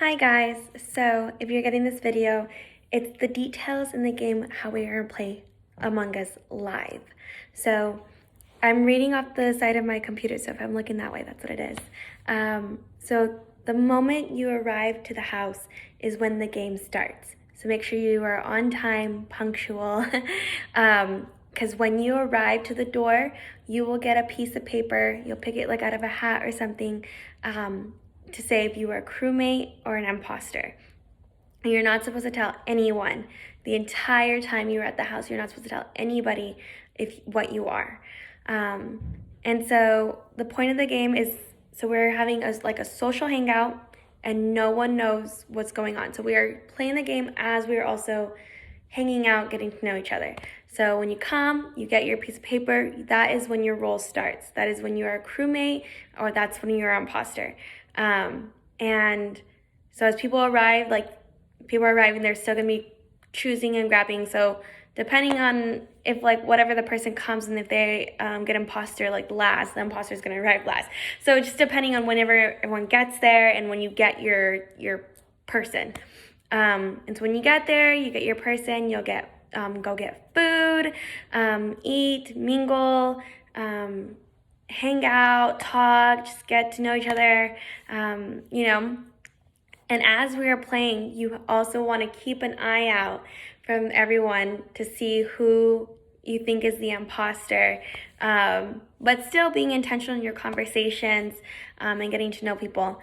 Hi guys, so if you're getting this video, it's the details in the game how we are going to play Among Us live. So I'm reading off the side of my computer, so if I'm looking that way, that's what it is. So the moment you arrive to the house is when the game starts. So make sure you are on time, punctual, because when you arrive to the door, you will get a piece of paper. You'll pick it like out of a hat or something, to say if you are a crewmate or an imposter. You're not supposed to tell anyone the entire time you're at the house. You're not supposed to tell anybody what you are. And so the point of the game is, so we're having a social hangout and no one knows what's going on. So we are playing the game as we are also hanging out, getting to know each other. So when you come, you get your piece of paper. That is when your role starts. That is when you are a crewmate, or that's when you're an imposter. And so as people arrive, people are arriving, they're still gonna be choosing and grabbing. So depending on if whatever the person comes, and if they get imposter last, the imposter is gonna arrive last. So just depending on whenever everyone gets there and when you get your person. And so when you get there, you get your person, you'll get go get food, eat, mingle, hang out, talk, just get to know each other, And as we are playing, you also want to keep an eye out from everyone to see who you think is the imposter, but still being intentional in your conversations and getting to know people.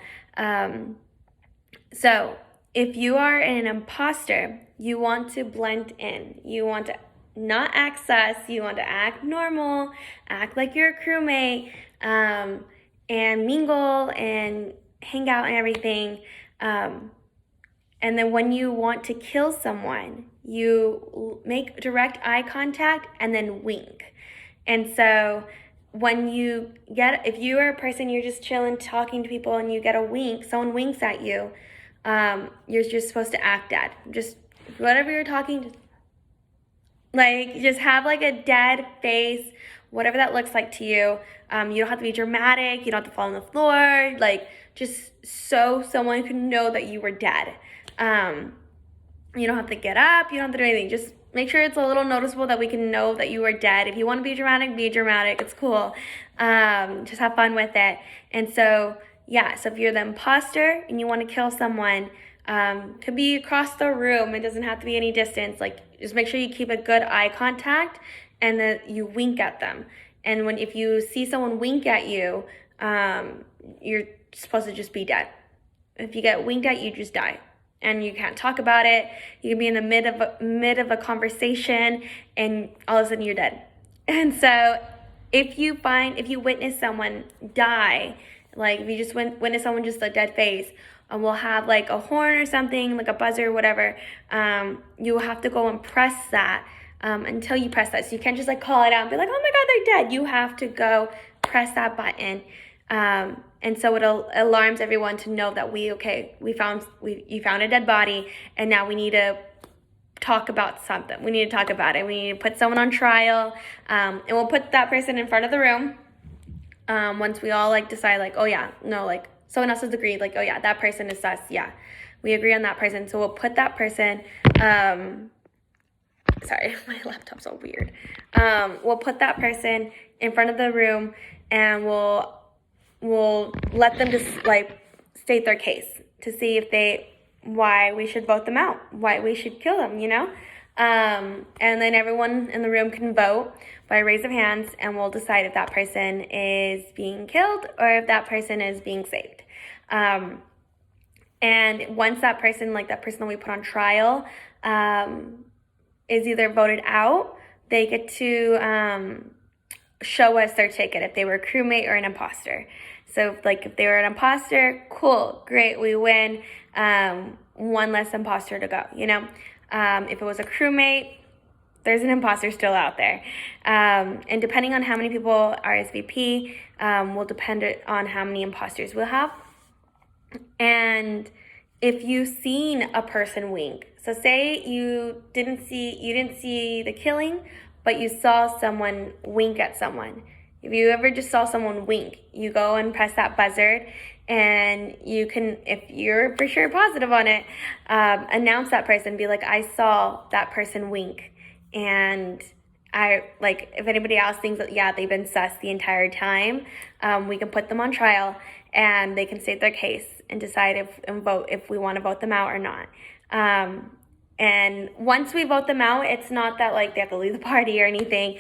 So if you are an imposter, you want to blend in. You want to not act sus, you want to act normal, act like you're a crewmate, and mingle and hang out and everything. And then when you want to kill someone, you make direct eye contact and then wink. And so when if you are a person, you're just chilling, talking to people, and you get a wink, someone winks at you, you're just supposed to act dead. Just whatever you're talking, just have a dead face, whatever that looks like to you. You don't have to be dramatic. You don't have to fall on the floor. Just so someone can know that you were dead. You don't have to get up. You don't have to do anything. Just make sure it's a little noticeable that we can know that you were dead. If you want to be dramatic, be dramatic. It's cool. Just have fun with it. And so, yeah, so if you're the imposter and you want to kill someone, could be across the room. It doesn't have to be any distance. Just make sure you keep a good eye contact and that you wink at them. And if you see someone wink at you, you're supposed to just be dead. If you get winked at, you just die. And you can't talk about it. You can be in the mid of a conversation and all of a sudden you're dead. And so if you witness someone die, if you just witness someone just a dead face, we'll have a horn or something, like a buzzer or whatever. You will have to go and press that until you press that. So you can't just call it out and be like, oh my God, they're dead. You have to go press that button. And so it alarms everyone to know that you found a dead body, and now we need to talk about something. We need to talk about it. We need to put someone on trial, and we'll put that person in front of the room. Once we all decide oh yeah, no, someone else has agreed, oh yeah, that person is sus. Yeah, we agree on that person. So we'll put that person. Sorry, my laptop's all weird. We'll put that person in front of the room, and we'll let them just state their case to see why we should vote them out, why we should kill them, and then everyone in the room can vote by raise of hands, and we'll decide if that person is being killed or if that person is being saved. And once that person that we put on trial, is either voted out, they get to show us their ticket if they were a crewmate or an imposter. So if they were an imposter, cool, great, we win. One less imposter to go, If it was a crewmate, there's an imposter still out there. And depending on how many people RSVP, will depend on how many imposters we'll have. And if you've seen a person wink, so say you didn't see the killing, but you saw someone wink at someone. If you ever just saw someone wink, you go and press that buzzard, and you can, if you're for sure positive on it, announce that person, be like, I saw that person wink, and I, like, if anybody else thinks that, yeah, they've been sus the entire time, we can put them on trial, and they can state their case and decide and vote if we want to vote them out or not. And once we vote them out, it's not that like they have to leave the party or anything.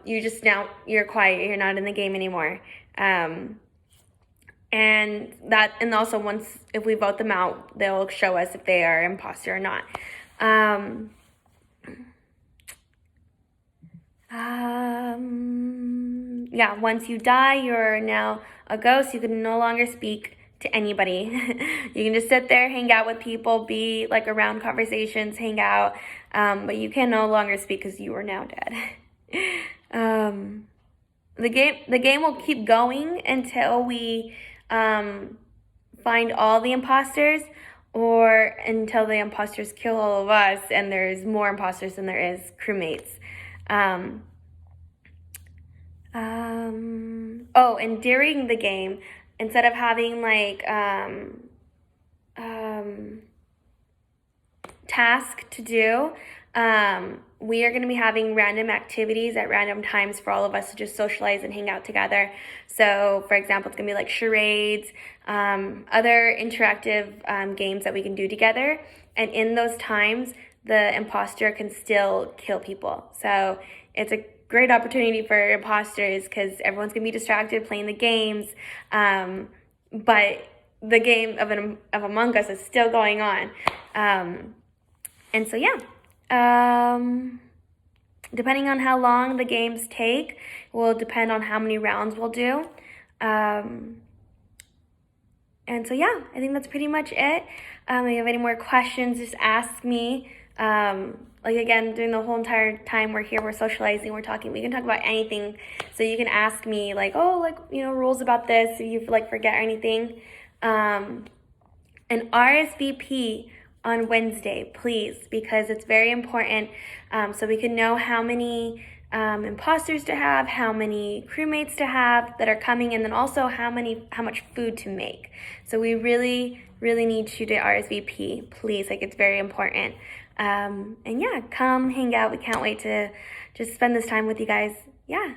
You just, now you're quiet, you're not in the game anymore. And also once, if we vote them out, they'll show us if they are imposter or not. Yeah, once you die, you're now a ghost. You can no longer speak to anybody. You can just sit there, hang out with people, be like around conversations, hang out, but you can no longer speak because you are now dead. The game will keep going until we find all the imposters, or until the imposters kill all of us and there's more imposters than there is crewmates. Oh, and during the game, instead of having like task to do, we are going to be having random activities at random times for all of us to just socialize and hang out together. So, for example, it's going to be like charades, other interactive games that we can do together. And in those times, the imposter can still kill people. So it's a great opportunity for imposters because everyone's going to be distracted playing the games. But the game of Among Us is still going on. And so, yeah. Depending on how long the games take will depend on how many rounds we'll do. And so, yeah, I think that's pretty much it. If you have any more questions, just ask me. Like, again, during the whole entire time we're here, we're socializing, we're talking, we can talk about anything. So you can ask me, like, oh, like, you know, rules about this, if you, like, forget or anything. And RSVP on Wednesday, please, because it's very important, so we can know how many imposters to have, how many crewmates to have that are coming, and then also how much food to make. So we really, really need you to RSVP, please. Like, it's very important. And yeah, come hang out. We can't wait to just spend this time with you guys. Yeah.